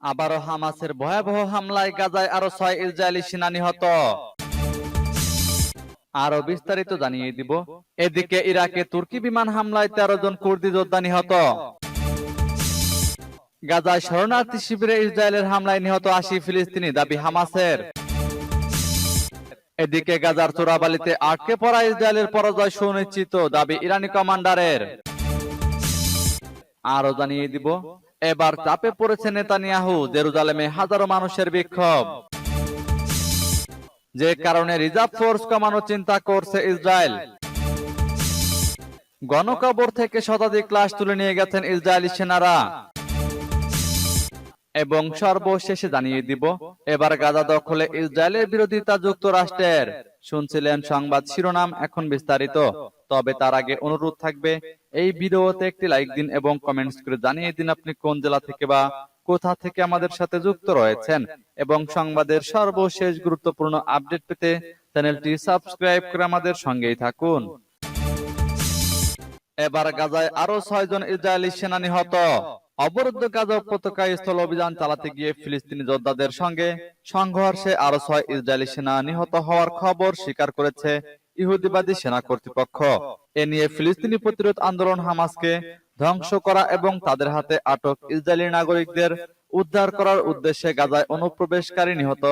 আবারও হামাসের ভয়াবহ হামলায় গাজায় আরো 6 ইসরায়েলি সেনা নিহত। আরো বিস্তারিত জানিয়ে দিব। এদিকে ইরাকে তুর্কি বিমান হামলায় 13 জন কুর্দি যোদ্ধা নিহত। গাজায় শরণার্থী শিবিরে ইসরায়েলের হামলায় নিহত 80 ফিলিস্তিনি, দাবি হামাসের। এদিকে গাজার চোরাবালিতে আটকে পড়া ইসরায়েলের পরাজয় সুনিশ্চিত, দাবি ইরানি কমান্ডারের। আরো জানিয়ে দিব, এবার চাপে পড়েছে নেতানিয়াহু, জেরুজালেমে হাজারো মানুষের বিক্ষোভ, যে কারণে রিজার্ভ ফোর্স কমানোর চিন্তা করছে ইসরায়েল। গণকবর থেকে শতাধিক লাশ তুলে নিয়ে গেছেন ইসরায়েলি সেনারা। এবং সর্বশেষে জানিয়ে দিব, এবার গাজা দখলে ইসরায়েলের বিরোধিতা যুক্তরাষ্ট্রের। শুনছিলেন সংবাদ শিরোনাম, এখন বিস্তারিত। তবে তার আগে অনুরোধ থাকবে, এই ভিডিওতে একটি লাইক দিন এবং কমেন্টস করে জানিয়ে দিন আপনি কোন জেলা থেকে বা কোথা থেকে আমাদের সাথে যুক্ত রয়েছেন, এবং সংবাদের সর্বশেষ গুরুত্বপূর্ণ আপডেট পেতে চ্যানেলটি সাবস্ক্রাইব করে আমাদের সঙ্গেই থাকুন। এবার গাজায় আরো 6 জন ইসরায়েলি সেনা নিহত। অবরুদ্ধ গাজা উপত্যকায় স্থল অভিযান চালাতে গিয়ে ফিলিস্তিনি যোদ্ধাদের সঙ্গে সংঘর্ষে আরো 6 ইসরায়েলি সেনা নিহত হওয়ার খবর স্বীকার করেছে ইহুদিবাদী সেনা কর্তৃপক্ষ। এ নিয়ে ফিলিস্তিনি প্রতিরোধ আন্দোলন হামাসকে ধ্বংস করা এবং তাদের হাতে আটক ইসরায়েলি নাগরিকদের উদ্ধার করার উদ্দেশ্যে গাজায় অনুপ্রবেশকারী নিহত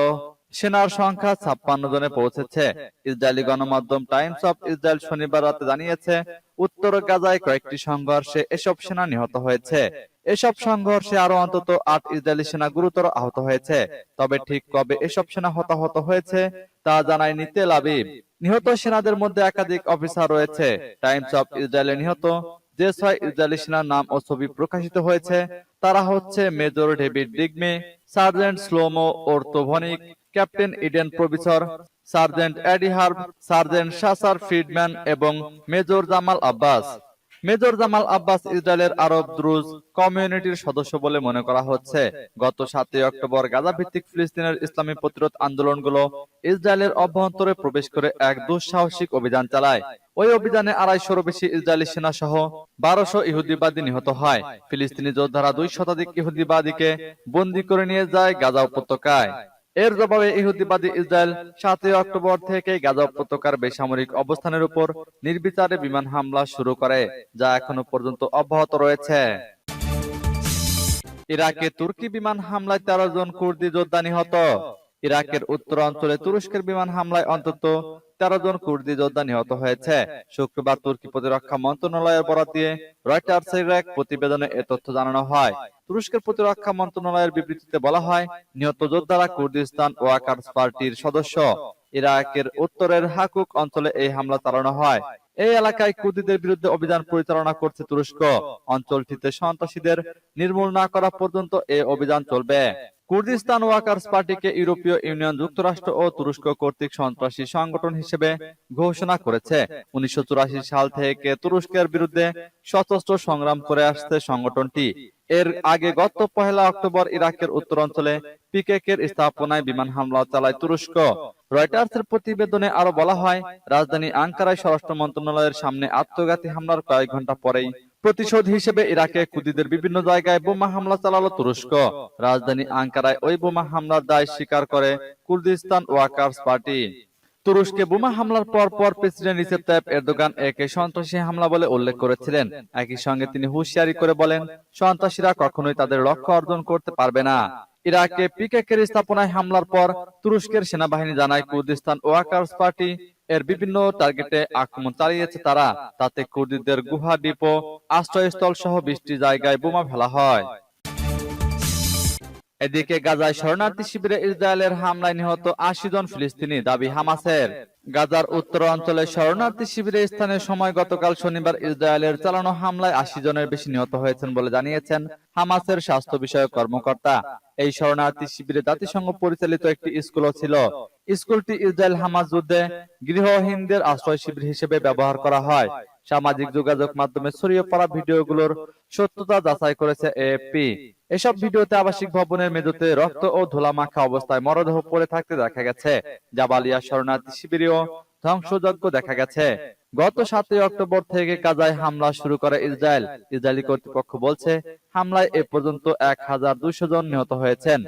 সেনার সংখ্যা 56 জনে পৌঁছেছে। ইসরায়েলি গণমাধ্যম টাইমস অফ ইসরায়েল শনিবার রাতে জানিয়েছে, উত্তর গাজায় কয়েকটি সংঘর্ষে এসব সেনা নিহত হয়েছে। এসব সংঘর্ষে আরো অন্তত 8 ইসরায়েলি সেনা গুরুতর আহত হয়েছে। তবে ঠিক কবে এসব সেনা হতাহত হয়েছে তা জানায়নি তেল আবিব। নিহত সেনাদের মধ্যে একাধিক অফিসার রয়েছে। টাইমস অফ ইসরায়েলে নিহত যে 6 ইসরায়েলি সেনার নাম ও ছবি প্রকাশিত হয়েছে তারা হচ্ছে major David Digme, sergeant Shlomo Ortovnik, captain Eden প্রবিসর, সার্জেন্ট এডি হার্ব, সার্জেন্ট শাসার ফ্রিডম্যান এবং major Jamal Abbas. Major Jamal Abbas ইসরায়েলের আরব দ্রুজ কমিউনিটির সদস্য বলে মনে করা হচ্ছে। গত 7 অক্টোবর গাজা ভিত্তিক ফিলিস্তিনের ইসলামী প্রতিরোধ আন্দোলনগুলো ইসরায়েলের অভ্যন্তরে প্রবেশ করে এক দুঃসাহসিক অভিযান চালায়। ওই অভিযানে 250 বেশি ইসরায়েলি সেনা সহ 1200 ইহুদিবাদী নিহত হয়। ফিলিস্তিনি যোদ্ধারা 2 শতাধিক ইহুদিবাদীকে বন্দী করে নিয়ে যায় গাজা উপত্যকায়। এর জবাবে ইহুদিবাদী ইসরায়েল 7 অক্টোবর থেকে গাজা উপত্যকার বেসামরিক অবস্থানের উপর নির্বিচারে বিমান হামলা শুরু করে, যা এখনো পর্যন্ত অব্যাহত রয়েছে। ইরাকে তুর্কি বিমান হামলায় 13 জন কুর্দি যোদ্ধা নিহত। ইরাকের উত্তরাঞ্চলে তুরস্কের বিমান হামলায় অন্তত 13 জন কুর্দি যোদ্ধা নিহত হয়েছে। শুক্রবার তুর্কি প্রতিরক্ষা মন্ত্রণালয়ের বরাত দিয়ে রয়টার্সের এক প্রতিবেদনে এ তথ্য জানানো হয়। তুরস্কের প্রতিরক্ষা মন্ত্রণালয়ের বিবৃতিতে বলা হয়, নিহত যোদ্ধারা কুর্দিস্তান ওয়াকার্স পার্টির সদস্য। ইরাকের উত্তরের হাকুক অঞ্চলে এই হামলা চালানো হয়। এই এলাকায় কুর্দিদের বিরুদ্ধে অভিযান পরিচালনা করছে তুরস্ক। অঞ্চলটিতে সন্ত্রাসীদের নির্মূল না করা পর্যন্ত এই অভিযান চলবে। কুর্দিস্তান ওয়াকার্স পার্টিকে ইউরোপীয় ইউনিয়ন, যুক্তরাষ্ট্র ও তুরস্ক কর্তৃক সন্ত্রাসী সংগঠন হিসেবে ঘোষণা করেছে। 1984 সাল থেকে তুরস্কের বিরুদ্ধে সশস্ত্র সংগ্রাম করে আসছে সংগঠনটি। এর আগে গত 1 অক্টোবর ইরাকের উত্তরাঞ্চলে পিকেকের স্থাপনায় বিমান হামলা চালায় তুরস্ক। রয়টার্সের প্রতিবেদনে আরো বলা হয়, রাজধানী আঙ্কারায় স্বরাষ্ট্র মন্ত্রণালয়ের সামনে আত্মঘাতী হামলার কয়েক ঘন্টা পরেই প্রতিশোধ হিসেবে ইরাকে কুর্দিদের বিভিন্ন জায়গায় বোমা হামলা চালালো তুরস্ক। রাজধানী আঙ্কারায় ওই বোমা হামলার দায় স্বীকার করে কুর্দিস্তান ওয়াকার্স পার্টি। তুরস্কে বোমা হামলার পর প্রেসিডেন্ট রিসেপ তাইপ এরদোগান একে সন্ত্রাসী হামলা বলে উল্লেখ করেছিলেন। একই সঙ্গে তিনি হুঁশিয়ারি করে বলেন, সন্ত্রাসীরা কখনোই তাদের লক্ষ্য অর্জন করতে পারবে না। ইরাকে পিকেকের স্থাপনায় হামলার পর তুরস্কের সেনাবাহিনী জানায়, কুর্দিস্তান ওয়াকার্স পার্টি এর বিভিন্ন টার্গেটে আক্রমণ চালিয়েছে তারা। তাতে কুর্দিদের গুহা, ডিপো, আশ্রয়স্থল সহ 20টি জায়গায় বোমা ফেলা হয়। এদিকে গাজায় শরণার্থী শিবিরে ইসরায়েলের হামলায় নিহত 80 জন ফিলিস্তিনি, দাবি হামাসের। গাজার উত্তরাঞ্চলে শরণার্থী শিবিরে স্থানীয় সময় গতকাল শনিবার ইসরায়েলের চালানো হামলায় 80 জনের বেশি নিহত হয়েছেন বলে জানিয়েছেন হামাসের স্বাস্থ্য বিষয়ক কর্মকর্তা। এই শরণার্থী শিবিরে জাতিসংঘ পরিচালিত একটি স্কুলও ছিল। স্কুলটি ইসরায়েল হামাস যুদ্ধে গৃহহীনদের আশ্রয় শিবির হিসেবে ব্যবহার করা হয়। সামাজিক যোগাযোগ মাধ্যমে ছড়িয়ে পড়া ভিডিওগুলোর সত্যতা যাচাই করেছে এএফপি। এসব ভিডিওতে আবাসিক ভবনের মেঝেতে রক্ত ও ধুলা মাখা অবস্থায় মরদেহ পড়ে থাকতে দেখা গেছে। জাবালিয়া শরণার্থী শিবিরেও ধ্বংসযজ্ঞ দেখা গেছে। গত 7 অক্টোবর থেকে গাজায় হামলা শুরু করে ইসরায়েল। ইসরায়েলি কর্তৃপক্ষ বলছে, হামলায় এ পর্যন্ত 1200 জন নিহত হয়েছেন।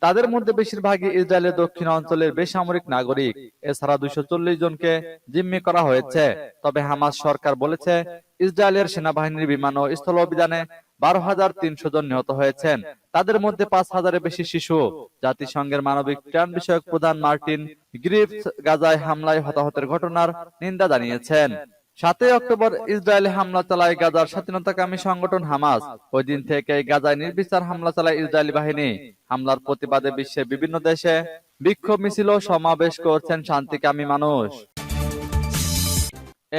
তাদের মধ্যে বেশিরভাগই ইসরায়েলের দক্ষিণ অঞ্চলের বেসামরিক নাগরিক। এছাড়া 240 জনকে জিম্মি করা হয়েছে। তবে হামাস সরকার বলেছে, ইসরায়েলের সেনাবাহিনীর বিমান ও স্থল অভিযানে 12,300 জন নিহত হয়েছেন। তাদের মধ্যে 5,000-এর বেশি শিশু। জাতিসংঘের মানবিক ত্রাণ বিষয়ক প্রধান মার্টিন গ্রিফস গাজায় হামলায় হতাহতের ঘটনার নিন্দা জানিয়েছেন। 7 অক্টোবর ইসরায়েলে হামলা চালায় গাজার স্বাধীনতাকামী সংগঠন হামাস। ওই দিন থেকে গাজায় নির্বিচার হামলা চালায় ইসরায়েলি বাহিনী। হামলার প্রতিবাদে বিশ্বের বিভিন্ন দেশে বিক্ষোভ মিছিল ও সমাবেশ করছেন শান্তিকামী মানুষ।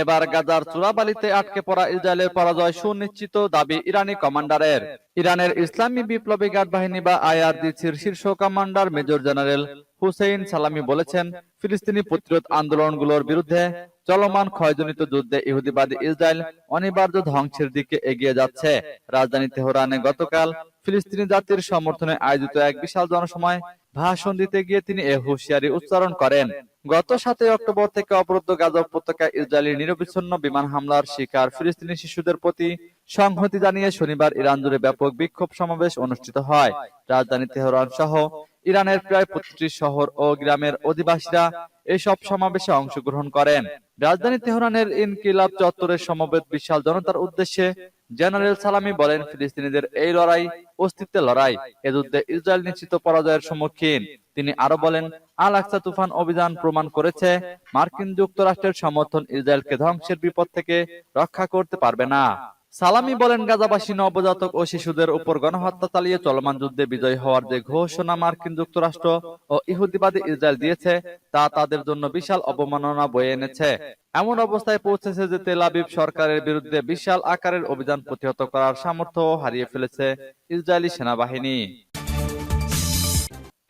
এবার গাজার চূড়াবালিতে আটকে পড়া ইসরায়েলের পরাজয় সুনিশ্চিত দাবি ইরানি কমান্ডারের। ইরানের ইসলামী বিপ্লবী গার্ড বাহিনী বা আইআরজিসির শীর্ষ কমান্ডার মেজর জেনারেল হুসেইন সালামি বলেছেন, ফিলিস্তিনি প্রতিরোধ আন্দোলনগুলোর বিরুদ্ধে চলমান ক্ষয়জনিত যুদ্ধে ইহুদিবাদী ইসরায়েল অনিবার্য ধ্বংসের দিকে এগিয়ে যাচ্ছে। রাজধানী তেহরানে গতকাল ফিলিস্তিনি জাতির সমর্থনে আয়োজিত এক বিশাল জনসভায় ভাষণ দিতে গিয়ে তিনি এ হুঁশিয়ারি উচ্চারণ করেন। গত 7 অক্টোবর থেকে অবরুদ্ধ গাজা উপত্যকায় ইসরায়েলি নিরবিচ্ছিন্ন বিমান হামলার শিকার ফিলিস্তিনি শিশুদের প্রতি সংহতি জানিয়ে শনিবার ইরান জুড়ে ব্যাপক বিক্ষোভ সমাবেশ অনুষ্ঠিত হয়। রাজধানী তেহরান সহ ইরানের প্রায় প্রতিটি শহর ও গ্রামের অধিবাসীরা এসব সমাবেশে অংশগ্রহণ করেন। রাজধানী তেহরানের ইনকিলাব চত্বরের সমবেত বিশাল জনতার উদ্দেশ্যে জেনারেল সালামি বলেন, ফিলিস্তিনিদের এই লড়াই অস্তিত্বের লড়াই। এ যুদ্ধে ইসরায়েল নিশ্চিত পরাজয়ের সম্মুখীন। তিনি আরো বলেন, আল আকসা তুফান অভিযান প্রমাণ করেছে, মার্কিন যুক্তরাষ্ট্রের সমর্থন ইসরায়েলকে ধ্বংসের বিপদ থেকে রক্ষা করতে পারবে না। সালামি বলেন, গাজাবাসী, নবজাতক ও শিশুদের উপর গণহত্যা চালিয়ে চলমান যুদ্ধে বিজয়ী হওয়ার যে ঘোষণা মার্কিন যুক্তরাষ্ট্র ও ইহুদিবাদী ইসরায়েল দিয়েছে, তা তাদের জন্য বিশাল অবমাননা বয়ে এনেছে। এমন অবস্থায় পৌঁছেছে যে তেল আবিব সরকারের বিরুদ্ধে বিশাল আকারের অভিযান প্রতিহত করার সামর্থ্য হারিয়ে ফেলেছে ইসরায়েলি সেনাবাহিনী।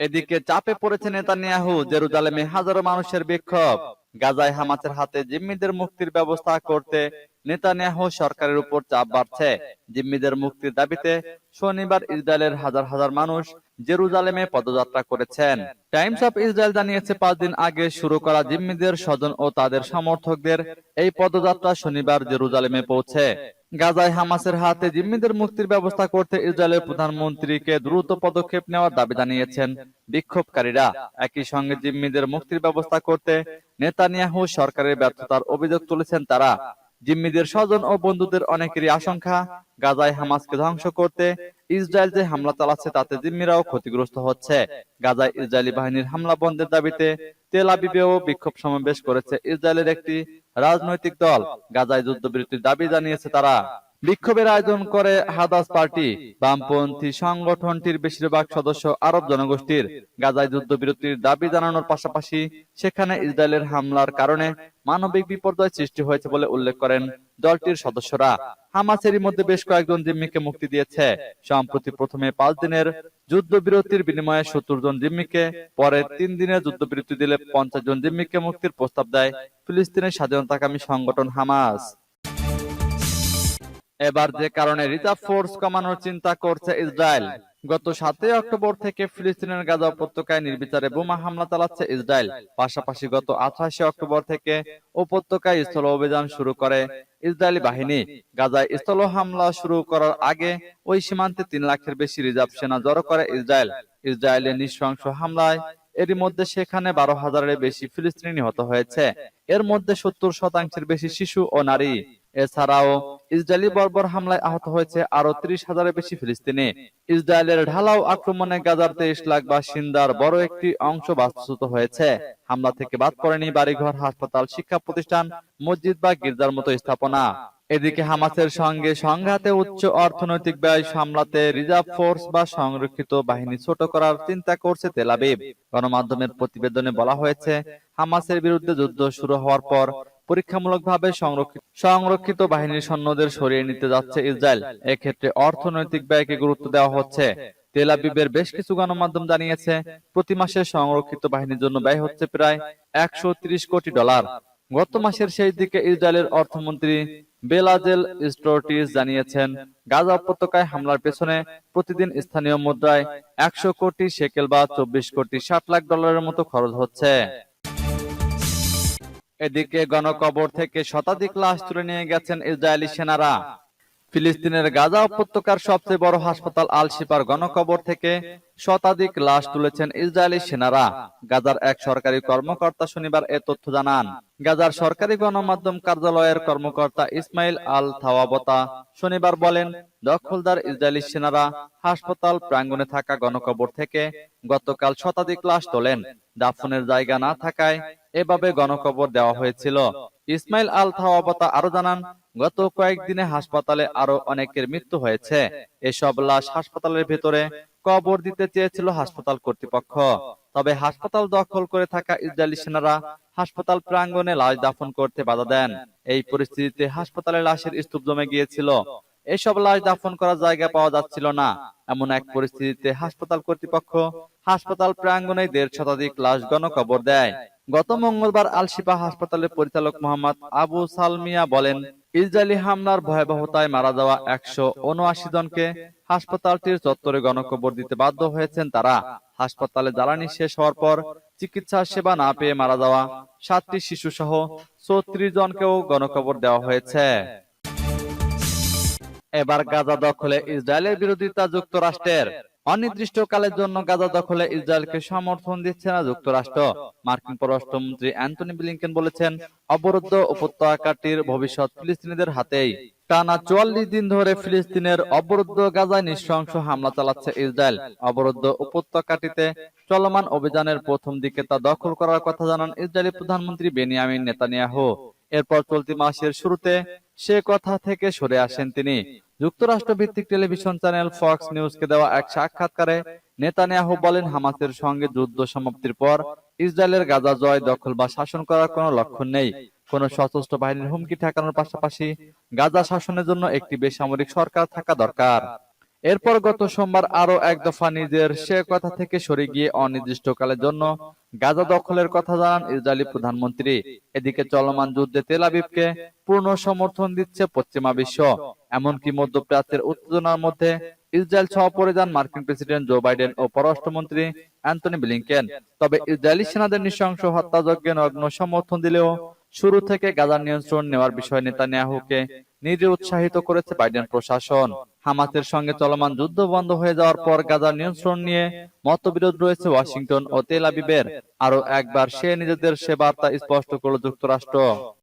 এদিকে চাপে পড়েছে নেতানিয়াহু, জেরুজালেমে হাজারো মানুষের বিক্ষোভ। গাজায় হামাসের হাতে জিম্মিদের মুক্তির ব্যবস্থা করতে নেতানিয়াহু সরকারের উপর চাপ বাড়ছে। জিম্মিদের মুক্তির দাবিতে শনিবার ইসরায়েলের হাজার হাজার মানুষ জেরুজালেমে পদযাত্রা করেছেন। টাইমস অফ ইসরায়েল জানিয়েছে, 5 দিন আগে শুরু করা জিম্মিদের স্বজন ও তাদের সমর্থকদের এই পদযাত্রা শনিবার জেরুজালেমে পৌঁছে। গাজায় হামাসের হাতে জিম্মিদের মুক্তির ব্যবস্থা করতে ইসরায়েলের প্রধানমন্ত্রীকে দ্রুত পদক্ষেপ নেওয়ার দাবি জানিয়েছেন বিক্ষোভকারীরা। একই সঙ্গে জিম্মিদের মুক্তির ব্যবস্থা করতে নেতানিয়াহু সরকারের ব্যর্থতার অভিযোগ তুলেছেন তারা। জিম্মিদের স্বজন ও বন্ধুদের অনেকেরই আশঙ্কা, গাজায় হামাসকে ধ্বংস করতে ইসরায়েল যে হামলা চালাচ্ছে তাতে জিম্মিরাও ক্ষতিগ্রস্ত হচ্ছে। গাজায় ইসরায়েলি বাহিনীর হামলা বন্ধের দাবিতে তেল আবিবেও বিক্ষোভ সমাবেশ করেছে ইসরায়েলের একটি রাজনৈতিক দল। গাজায় যুদ্ধবিরতির দাবি জানিয়েছে তারা। বিক্ষোভের আয়োজন করে হাদাস পার্টি, বামপন্থী সংগঠনটির বেশিরভাগ সদস্য আরব জনগোষ্ঠীর। গাজায় যুদ্ধবিরতির দাবি জানানোর পাশাপাশি সেখানে ইসরায়েলের হামলার কারণে মানবিক বিপর্যয় সৃষ্টি হয়েছে বলে উল্লেখ করেন দলটির সদস্যরা। হামাসেরই মধ্যে বেশ কয়েকজন জিম্মিকে মুক্তি দিয়েছে। সম্প্রতি প্রথমে 5 দিনের যুদ্ধবিরতির বিনিময়ে 70 জন জিম্মিকে, পরে 3 দিনের যুদ্ধবিরতি দিলে 50 জন জিম্মিকে মুক্তির প্রস্তাব দেয় ফিলিস্তিনের স্বাধীনতাকামী সংগঠন হামাস। এবার যে কারণে রিজার্ভ ফোর্স কমানোর চিন্তা করছে ইসরায়েল। গত 7 অক্টোবর থেকে ফিলিস্তিনের গাজা উপত্যকায় নির্বিচারে বোমা হামলা চালাচ্ছে ইসরায়েল। পাশাপাশি গত 28 অক্টোবর থেকে উপত্যকায় স্থল অভিযান শুরু করে ইসরায়েলি বাহিনী। গাজায় স্থল হামলা শুরু করার আগে ওই সীমান্তে 3 লাখের বেশি রিজার্ভ সেনা জড়ো করে ইসরায়েল। ইসরায়েলের নৃশংস হামলায় এরই মধ্যে সেখানে 12,000-এর বেশি ফিলিস্তিনি নিহত হয়েছে। এর মধ্যে 70% বেশি শিশু ও নারী। এছাড়াও ইসরায়েলি বর্বর হামলায় আহত হয়েছে আরো 30,000-এর বেশি ফিলিস্তিনি। ইসরায়েলের ঢালাও আক্রমণে গাজার 23 লাখ বাসিন্দার বড় একটি অংশ বাস্তুচ্যুত হয়েছে। হামলা থেকে বাদ পড়েনি বাড়িঘর, হাসপাতাল, শিক্ষা প্রতিষ্ঠান, মসজিদ বা গির্জার মতো স্থাপনা। এদিকে হামাসের সঙ্গে সংঘাতে উচ্চ অর্থনৈতিক ব্যয় সামলাতে রিজার্ভ ফোর্স বা সংরক্ষিত বাহিনী ছোট করার চিন্তা করছে তেল আবিব। গণমাধ্যমের প্রতিবেদনে বলা হয়েছে, হামাসের বিরুদ্ধে যুদ্ধ শুরু হওয়ার পর পরীক্ষামূলকভাবে সংরক্ষিত বাহিনীর সৈন্যদের সরিয়ে নিতে যাচ্ছে ইসরায়েল। এক্ষেত্রে অর্থনৈতিক ব্যয়কে গুরুত্ব দেওয়া হচ্ছে। তেল আবিবের বেশ কিছু গণমাধ্যম জানিয়েছে, প্রতি মাসে সংরক্ষিত বাহিনীর জন্য ব্যয় হচ্ছে প্রায় $130 কোটি। গত মাসের শেষ দিকে ইসরায়েলের অর্থমন্ত্রী বেলাজেল স্টোরটিস জানিয়েছেন, গাজা উপত্যকায় হামলার পেছনে প্রতিদিন স্থানীয় মুদ্রায় 100 কোটি শেকেল বা $24 কোটি 60 লাখ মতো খরচ হচ্ছে। এদিকে গণকবর থেকে শতাধিক লাশ তুলে নিয়ে গেছেন ইসরায়েলি সেনারা। ফিলিস্তিনের গাজা উপত্যকার সবচেয়ে বড় হাসপাতাল আল শিফার গণকবর থেকে শতাধিক লাশ তুলেছেন ইসরায়েলি সেনারা। গাজার এক সরকারি কর্মকর্তা শনিবার এ তথ্য জানান। গাজার সরকারি গণমাধ্যম কার্যালয়ের কর্মকর্তা ইসমাইল আল থাওয়াবতা শনিবার বলেন, দখলদার ইসরায়েলি সেনারা হাসপাতাল প্রাঙ্গণে থাকা গণকবর থেকে গতকাল শতাধিক লাশ তোলেন। দাফনের জায়গা না থাকায় এভাবে গণকবর দেওয়া হয়েছিল। ইসমাইল আল থাওয়াবতা আরো জানান, গত কয়েকদিনে হাসপাতালে আরো অনেকের মৃত্যু হয়েছে। এসব লাশ হাসপাতালের ভেতরে কবর দিতে চেয়েছিল হাসপাতাল কর্তৃপক্ষ। তবে হাসপাতাল দখল করে থাকা ইসরায়েলি সেনারা হাসপাতাল প্রাঙ্গণে লাশ দাফন করতে বাধা দেন। এই পরিস্থিতিতে হাসপাতালে লাশের স্তূপ জমে গিয়েছিল। এসব লাশ দাফন করার জায়গা পাওয়া যাচ্ছিল না। এমন এক পরিস্থিতিতে হাসপাতাল কর্তৃপক্ষ হাসপাতাল প্রাঙ্গণে ১৫০ শতাধিক লাশ গণকবর দেয়। গত মঙ্গলবার আল শিফা হাসপাতালের পরিচালক মোহাম্মদ আবু সালমিয়া বলেন, ইসরায়েলি হামলার ভয়াবহতায় মারা যাওয়া ১৭৯ জনকে হাসপাতালটির চত্বরে গণকবর দিতে বাধ্য হয়েছেন তারা। হাসপাতালে জ্বালানি শেষ হওয়ার পর চিকিৎসা সেবা না পেয়ে মারা যাওয়া ৭টি শিশু সহ ৩৪ জনকেও গণকবর দেওয়া হয়েছে। এবার গাজা দখলে ইসরায়েলের বিরোধিতা যুক্তরাষ্ট্রের। অনির্দিষ্টকালের জন্য গাজা দখলে ইসরায়েলকে সমর্থন দিচ্ছে না যুক্তরাষ্ট্র। মার্কিন পররাষ্ট্রমন্ত্রী অ্যান্টনি ব্লিংকেন বলেছেন, অবরুদ্ধ উপত্যকাটির ভবিষ্যৎ ফিলিস্তিনিদের হাতেই। টানা ৪৪ দিন ধরে ফিলিস্তিনের অবরুদ্ধ গাজায় নৃশংস হামলা চালাচ্ছে ইসরায়েল। অবরুদ্ধ উপত্যকাটিতে চলমান অভিযানের প্রথম দিকে তা দখল করার কথা জানান ইসরায়েলি প্রধানমন্ত্রী বেনিয়ামিন নেতানিয়াহু। এরপর চলতি মাসের শুরুতে সে কথা থেকে সরে আসেন তিনি। যুক্তরাষ্ট্র ভিত্তিক টেলিভিশন চ্যানেল ফক্স নিউজকে দেওয়া এক সাক্ষাৎকারে নেতানিয়াহু বলেন, হামাসের সঙ্গে যুদ্ধ সমাপ্তির পর ইসরায়েলের গাজা জয়, দখল বা শাসন করার কোনো লক্ষণ নেই। কোন সশস্ত্র বাহিনীর হুমকি ঠেকানোর পাশাপাশি গাজা শাসনের জন্য একটি বেসামরিক সরকার থাকা দরকার। এরপর গত সোমবার আরো এক দফা নিজের সে কথা থেকে সরে গিয়ে অনির্দিষ্টকালের জন্য গাজা দখলের কথা জানান ইসরায়েলি প্রধানমন্ত্রী। এদিকে চলমান যুদ্ধে তেল আবিবকে পূর্ণ সমর্থন দিচ্ছে পশ্চিমা বিশ্ব। এমনকি মধ্যপ্রাচ্যের উত্তেজনার মধ্যে ইসরায়েল সফরে যান মার্কিন প্রেসিডেন্ট জো বাইডেন ও পররাষ্ট্রমন্ত্রী অ্যান্টনি ব্লিংকেন। তবে ইসরায়েলি সেনাদের নৃশংস হত্যাযজ্ঞে নগ্ন সমর্থন দিলেও শুরু থেকে গাজার নিয়ন্ত্রণ নেওয়ার বিষয়ে নেতানিয়াহুকে নিরুৎসাহিত করেছে বাইডেন প্রশাসন। হামাসের সঙ্গে চলমান যুদ্ধ বন্ধ হয়ে যাওয়ার পর গাজার নিয়ন্ত্রণ নিয়ে মতবিরোধ রয়েছে ওয়াশিংটন ও তেল আবিবের। আরো একবার সে নিজেদের সে বার্তা স্পষ্ট করল যুক্তরাষ্ট্র।